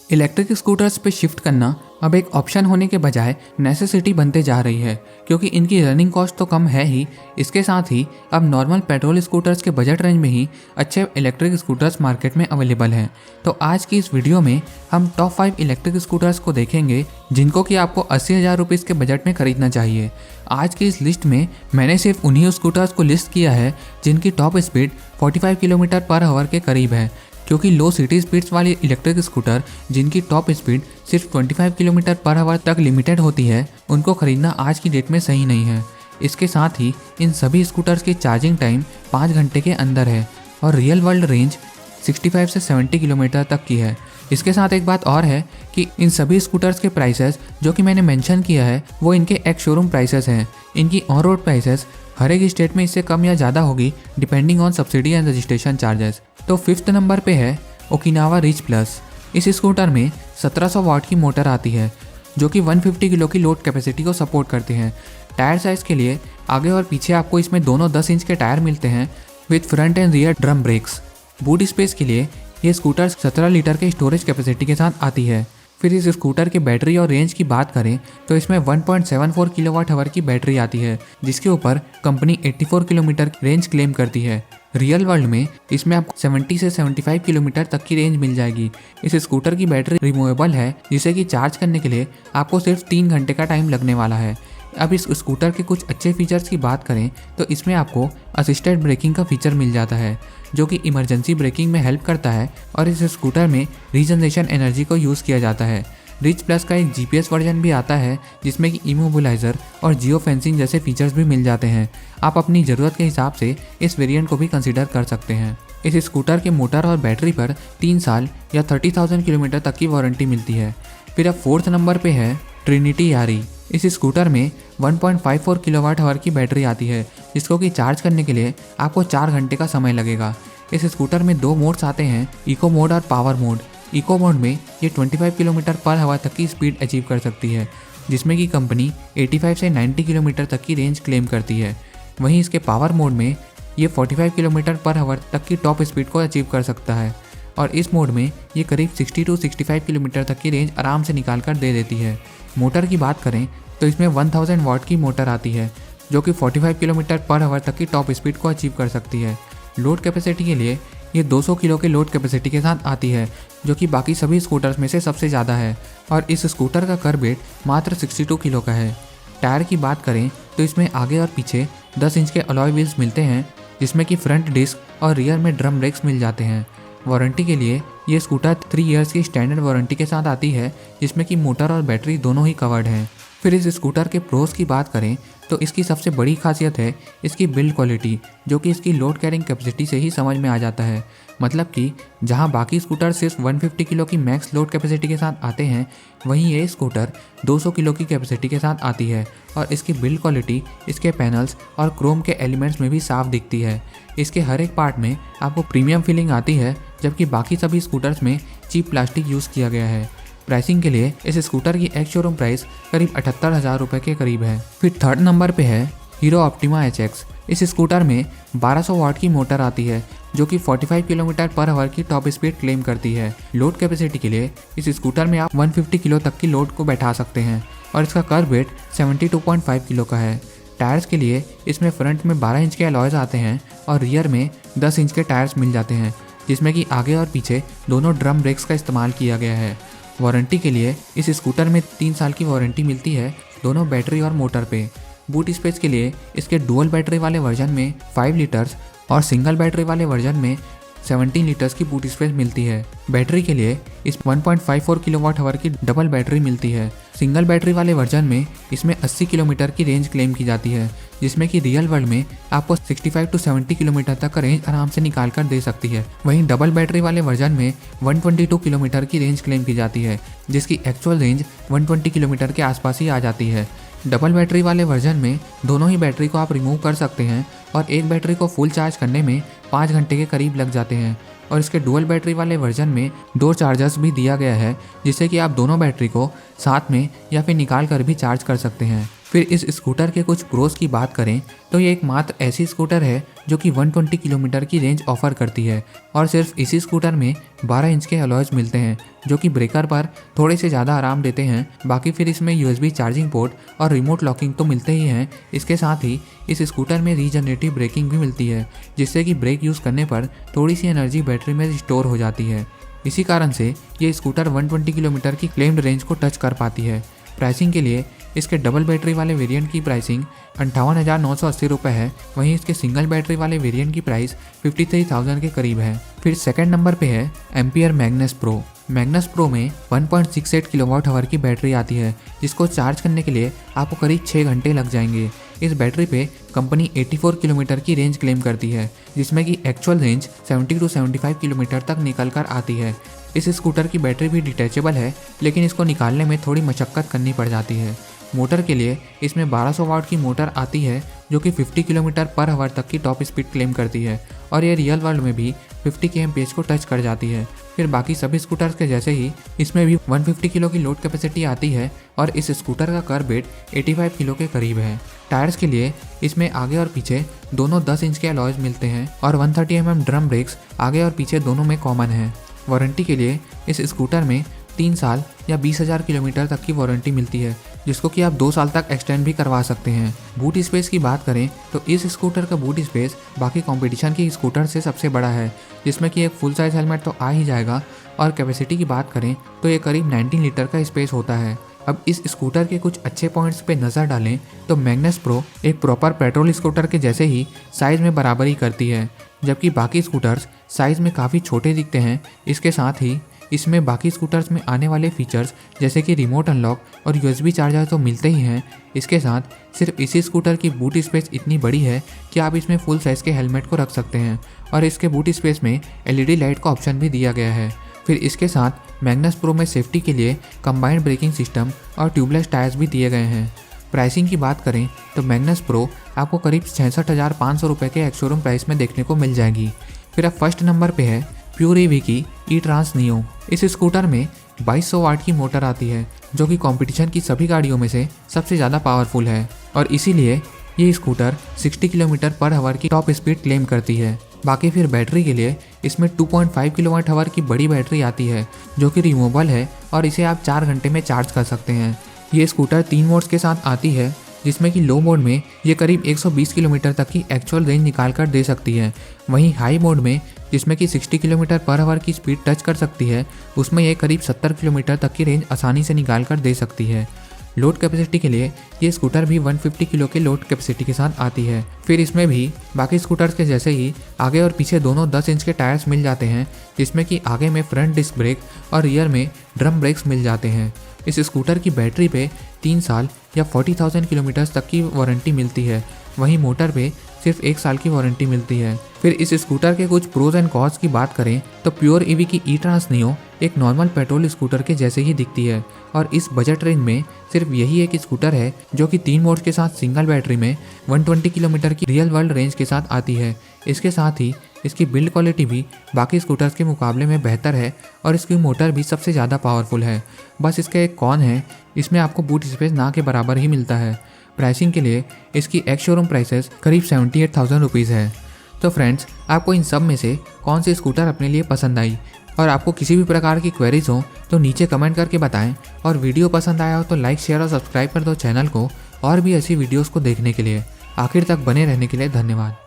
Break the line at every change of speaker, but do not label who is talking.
Electric scooters पे shift करना अब एक ऑप्शन होने के बजाय नेसेसिटी बनते जा रही है, क्योंकि इनकी रनिंग कॉस्ट तो कम है ही, इसके साथ ही अब नॉर्मल पेट्रोल स्कूटर्स के बजट रेंज में ही अच्छे इलेक्ट्रिक स्कूटर्स मार्केट में अवेलेबल हैं। तो आज की इस वीडियो में हम टॉप 5 इलेक्ट्रिक स्कूटर्स को देखेंगे जिनको कि आपको 80,000 रुपीज़ के बजट में खरीदना चाहिए। आज की इस लिस्ट में मैंने सिर्फ उन्हीं स्कूटर्स को लिस्ट किया है जिनकी top speed 45 kilometre per hour के करीब है, क्योंकि लो सिटी स्पीड्स वाले इलेक्ट्रिक स्कूटर जिनकी टॉप स्पीड सिर्फ 25 किलोमीटर पर आवर तक लिमिटेड होती है, उनको खरीदना आज की डेट में सही नहीं है। इसके साथ ही इन सभी स्कूटर्स की चार्जिंग टाइम 5 घंटे के अंदर है और रियल वर्ल्ड रेंज 65 से 70 किलोमीटर तक की है। इसके साथ एक बात और है कि इन सभी स्कूटर्स के प्राइसेस जो कि मैंने मेंशन किया है वो इनके एक्स शोरूम प्राइसेस हैं। इनकी ऑन रोड प्राइसेस हर एक स्टेट में इससे कम या ज़्यादा होगी depending on subsidy and registration charges. तो 5th नंबर पे है ओकिनावा रिच प्लस। इस स्कूटर में 1700 वाट की मोटर आती है जो कि 150 किलो की लोड कैपेसिटी को सपोर्ट करते हैं। टायर साइज़ के लिए आगे और पीछे आपको इसमें दोनों 10 इंच के टायर मिलते हैं with front end rear drum brakes. Boot space के लिए ये स्कूटर 17 लीटर के स्टोरेज कैपेसिटी के साथ आती है। फिर इस स्कूटर की बैटरी और रेंज की बात करें तो इसमें 1.74 किलोवाट आवर की बैटरी आती है, जिसके ऊपर कंपनी 84 किलोमीटर रेंज क्लेम करती है। रियल वर्ल्ड में इसमें आपको 70 से 75 किलोमीटर तक की रेंज मिल जाएगी। इस स्कूटर की बैटरी रिमूवेबल है, जिसे कि चार्ज करने के लिए आपको सिर्फ 3 घंटे का टाइम लगने वाला है। अब इस स्कूटर के कुछ अच्छे फीचर्स की बात करें तो इसमें आपको असिस्टेड ब्रेकिंग का फीचर मिल जाता है जो कि इमरजेंसी ब्रेकिंग में हेल्प करता है, और इस स्कूटर में रीजनरेशन एनर्जी को यूज़ किया जाता है। रिच प्लस का एक GPS वर्जन भी आता है जिसमें कि इमोबिलाइजर और जियो फेंसिंग जैसे फीचर्स भी मिल जाते हैं। आप अपनी ज़रूरत के हिसाब से इस वेरिएंट को भी कंसिडर कर सकते हैं। इस स्कूटर के मोटर और बैटरी पर 3 साल या 30,000 किलोमीटर तक की वारंटी मिलती है। फिर अब 4th नंबर पे है ट्रिनिटी यारी। इस स्कूटर में 1.54 किलोवाट आवर की बैटरी आती है, जिसको कि चार्ज करने के लिए आपको 4 घंटे का समय लगेगा। इस स्कूटर में 2 मोड्स आते हैं, इको मोड और पावर मोड। इको मोड में ये 25 किलोमीटर पर आवर तक की स्पीड अचीव कर सकती है, जिसमें कि कंपनी 85 से 90 किलोमीटर तक की रेंज क्लेम करती है। वहीं इसके पावर मोड में ये 45 किलोमीटर पर आवर तक की टॉप स्पीड को अचीव कर सकता है, और इस मोड में ये करीब 60 टू 65 किलोमीटर तक की रेंज आराम से निकाल कर दे देती है। मोटर की बात करें तो इसमें 1000 वाट की मोटर आती है जो कि 45 किलोमीटर पर आवर तक की टॉप स्पीड को अचीव कर सकती है। लोड कैपेसिटी के लिए ये 200 किलो के लोड कैपेसिटी के साथ आती है, जो कि बाकी सभी स्कूटर्स में से सबसे ज़्यादा है, और इस स्कूटर का कर वेट मात्र 62 किलो का है। टायर की बात करें तो इसमें आगे और पीछे 10 इंच के अलॉय व्हील्स मिलते हैं, जिसमें कि फ्रंट डिस्क और रियर में ड्रम ब्रेक्स मिल जाते हैं। वारंटी के लिए ये स्कूटर 3 इयर्स की स्टैंडर्ड वारंटी के साथ आती है, जिसमें कि मोटर और बैटरी दोनों ही कवर्ड हैं। फिर इस स्कूटर के प्रोस की बात करें तो इसकी सबसे बड़ी खासियत है इसकी बिल्ड क्वालिटी, जो कि इसकी लोड कैरिंग कैपेसिटी से ही समझ में आ जाता है। मतलब कि जहां बाकी स्कूटर सिर्फ 150 किलो की मैक्स लोड कैपेसिटी के साथ आते हैं, वहीं ये स्कूटर 200 किलो की कैपेसिटी के साथ आती है, और इसकी बिल्ड क्वालिटी इसके पैनल्स और क्रोम के एलिमेंट्स में भी साफ दिखती है। इसके हर एक पार्ट में आपको प्रीमियम फीलिंग आती है, जबकि बाकी सभी स्कूटर्स में चीप प्लास्टिक यूज़ किया गया है। प्राइसिंग के लिए इस स्कूटर की एक्स शोरूम प्राइस करीब 78,000 रुपये के करीब है। फिर 3rd नंबर पे है हीरो ऑप्टिमा HX। इस स्कूटर में 1200 वाट की मोटर आती है जो कि 45 किलोमीटर पर आवर की टॉप स्पीड क्लेम करती है। लोड कैपेसिटी के लिए इस स्कूटर में आप 150 किलो तक की लोड को बैठा सकते हैं, और इसका कर वेट 72.5 किलो का है। टायर्स के लिए इसमें फ्रंट में 12 इंच के अलॉयज आते हैं और रियर में 10 इंच के टायर्स मिल जाते हैं, जिसमें कि आगे और पीछे दोनों ड्रम ब्रेक्स का इस्तेमाल किया गया है। वारंटी के लिए इस स्कूटर में 3 साल की वारंटी मिलती है दोनों बैटरी और मोटर पे। बूट स्पेस के लिए इसके डुअल बैटरी वाले वर्जन में 5 लीटर्स और सिंगल बैटरी वाले वर्जन में 17 लीटर्स की बूट स्पेस मिलती है। बैटरी के लिए इस 1.54 किलोवाट आवर की डबल बैटरी मिलती है। सिंगल बैटरी वाले वर्जन में इसमें 80 किलोमीटर की रेंज क्लेम की जाती है, जिसमें कि रियल वर्ल्ड में आपको 65 टू 70 किलोमीटर तक का रेंज आराम से निकाल कर दे सकती है। वहीं डबल बैटरी वाले वर्जन में 122 किलोमीटर की रेंज क्लेम की जाती है, जिसकी एक्चुअल रेंज 120 किलोमीटर के आसपास ही आ जाती है। डबल बैटरी वाले वर्जन में दोनों ही बैटरी को आप रिमूव कर सकते हैं, और एक बैटरी को फुल चार्ज करने में 5 घंटे के करीब लग जाते हैं। और इसके डुअल बैटरी वाले वर्जन में 2 चार्जर्स भी दिया गया है, जिससे कि आप दोनों बैटरी को साथ में या फिर निकाल कर भी चार्ज कर सकते हैं। फिर इस स्कूटर के कुछ प्रोस की बात करें तो ये एकमात्र ऐसी स्कूटर है जो कि 120 किलोमीटर की रेंज ऑफर करती है और सिर्फ इसी स्कूटर में 12 इंच के अलॉयज मिलते हैं जो कि ब्रेकर पर थोड़े से ज़्यादा आराम देते हैं। बाकी फिर इसमें USB चार्जिंग पोर्ट और रिमोट लॉकिंग तो मिलते ही हैं। इसके साथ ही इस स्कूटर में रीजनरेटिव ब्रेकिंग भी मिलती है जिससे कि ब्रेक यूज़ करने पर थोड़ी सी एनर्जी बैटरी में स्टोर हो जाती है। इसी कारण से ये स्कूटर 120 किलोमीटर की क्लेम्ड रेंज को टच कर पाती है। प्राइसिंग के लिए इसके डबल बैटरी वाले वेरिएंट की प्राइसिंग 58,980 रुपये है, वहीं इसके सिंगल बैटरी वाले वेरिएंट की प्राइस 53,000 के करीब है। फिर सेकंड नंबर पे है ampere Magnus pro. Magnus pro में 1.68 किलोवाट आवर की बैटरी आती है जिसको चार्ज करने के लिए आपको करीब 6 घंटे लग जाएंगे। इस बैटरी पे कंपनी 84 किलोमीटर की रेंज क्लेम करती है जिसमें कि एक्चुअल रेंज 70 to 75 किलोमीटर तक निकल कर आती है। इस स्कूटर की बैटरी भी डिटैचेबल है लेकिन इसको निकालने में थोड़ी मशक्क़त करनी पड़ जाती है। मोटर के लिए इसमें 1200 वाट की मोटर आती है जो कि 50 किलोमीटर पर आवर तक की टॉप स्पीड क्लेम करती है और ये रियल वर्ल्ड में भी 50 kmph को टच कर जाती है। फिर बाकी सभी स्कूटर्स के जैसे ही इसमें भी 150 किलो की लोड कैपेसिटी आती है और इस स्कूटर का कर वेट 85 किलो के करीब है। टायर्स के लिए इसमें आगे और पीछे दोनों 10 इंच के अलॉयज मिलते हैं और 130 mm ड्रम ब्रेक्स आगे और पीछे दोनों में कॉमन है। वारंटी के लिए इस स्कूटर में 3 साल या 20,000 किलोमीटर तक की वारंटी मिलती है जिसको कि आप 2 साल तक एक्सटेंड भी करवा सकते हैं। बूट स्पेस की बात करें तो इस स्कूटर का बूट स्पेस बाकी कंपटीशन की स्कूटर से सबसे बड़ा है जिसमें कि एक फुल साइज हेलमेट तो आ ही जाएगा और कैपेसिटी की बात करें तो ये करीब 19 लीटर का स्पेस होता है। अब इस स्कूटर के कुछ अच्छे पॉइंट्स पे नज़र डालें तो मैग्नस प्रो एक प्रॉपर पेट्रोल स्कूटर के जैसे ही साइज़ में बराबरी करती है जबकि बाकी स्कूटर्स साइज़ में काफ़ी छोटे दिखते हैं। इसके साथ ही इसमें बाकी स्कूटर्स में आने वाले फीचर्स जैसे कि रिमोट अनलॉक और USB चार्जर तो मिलते ही हैं। इसके साथ सिर्फ इसी स्कूटर की बूट स्पेस इतनी बड़ी है कि आप इसमें फुल साइज़ के हेलमेट को रख सकते हैं और इसके बूट स्पेस में LED लाइट का ऑप्शन भी दिया गया है। फिर इसके साथ मैग्नस प्रो में सेफ्टी के लिए कंबाइंड ब्रेकिंग सिस्टम और ट्यूबलेस टायर्स भी दिए गए हैं। प्राइसिंग की बात करें तो मैग्नस प्रो आपको करीब 66,500 रुपये के एक्स-शोरूम प्राइस में देखने को मिल जाएगी। फिर अब फर्स्ट नंबर पे है प्योर EV की e-ट्रांस नियो। इस स्कूटर में 2200 वाट की मोटर आती है जो कि कंपटीशन की सभी गाड़ियों में से सबसे ज़्यादा पावरफुल है और इसीलिए ये स्कूटर 60 किलोमीटर पर आवर की टॉप स्पीड क्लेम करती है। बाकी फिर बैटरी के लिए इसमें 2.5 किलोवाट आवर की बड़ी बैटरी आती है जो कि रिमूवेबल है और इसे आप 4 घंटे में चार्ज कर सकते हैं। ये स्कूटर 3 मोड्स के साथ आती है जिसमें कि लो मोड में ये करीब 120 किलोमीटर तक की एक्चुअल रेंज निकाल कर दे सकती है। वहीं हाई मोड में जिसमें कि 60 किलोमीटर पर आवर की स्पीड टच कर सकती है उसमें ये करीब 70 किलोमीटर तक की रेंज आसानी से निकाल कर दे सकती है। लोड कैपेसिटी के लिए ये स्कूटर भी 150 किलो के लोड कैपेसिटी के साथ आती है। फिर इसमें भी बाकी स्कूटर्स के जैसे ही आगे और पीछे दोनों 10 इंच के टायर्स मिल जाते हैं जिसमें कि आगे में फ्रंट डिस्क ब्रेक और रियर में ड्रम ब्रेक्स मिल जाते हैं। इस स्कूटर की बैटरी पे 3 साल या 40,000 किलोमीटर तक की वारंटी मिलती है, वहीं मोटर पे सिर्फ 1 साल की वारंटी मिलती है। फिर इस स्कूटर के कुछ प्रोज एंड कॉन्स की बात करें तो प्योर EV की e-ट्रांस नियो एक नॉर्मल पेट्रोल स्कूटर के जैसे ही दिखती है और इस बजट रेंज में सिर्फ यही एक स्कूटर है जो कि 3 मोड्स के साथ सिंगल बैटरी में 120 किलोमीटर की रियल वर्ल्ड रेंज के साथ आती है। इसके साथ ही इसकी बिल्ड क्वालिटी भी बाकी स्कूटर्स के मुकाबले में बेहतर है और इसकी मोटर भी सबसे ज़्यादा पावरफुल है। बस इसका एक कॉन है, इसमें आपको बूट स्पेस ना के बराबर ही मिलता है। प्राइसिंग के लिए इसकी एक्स शोरूम प्राइसेस करीब 78,000 रुपीज़ है। तो फ्रेंड्स, आपको इन सब में से कौन सी स्कूटर अपने लिए पसंद आई और आपको किसी भी प्रकार की क्वेरीज हो तो नीचे कमेंट करके बताएं और वीडियो पसंद आया हो तो लाइक शेयर और सब्सक्राइब कर दो चैनल को और भी ऐसी वीडियोस को देखने के लिए। आखिर तक बने रहने के लिए धन्यवाद।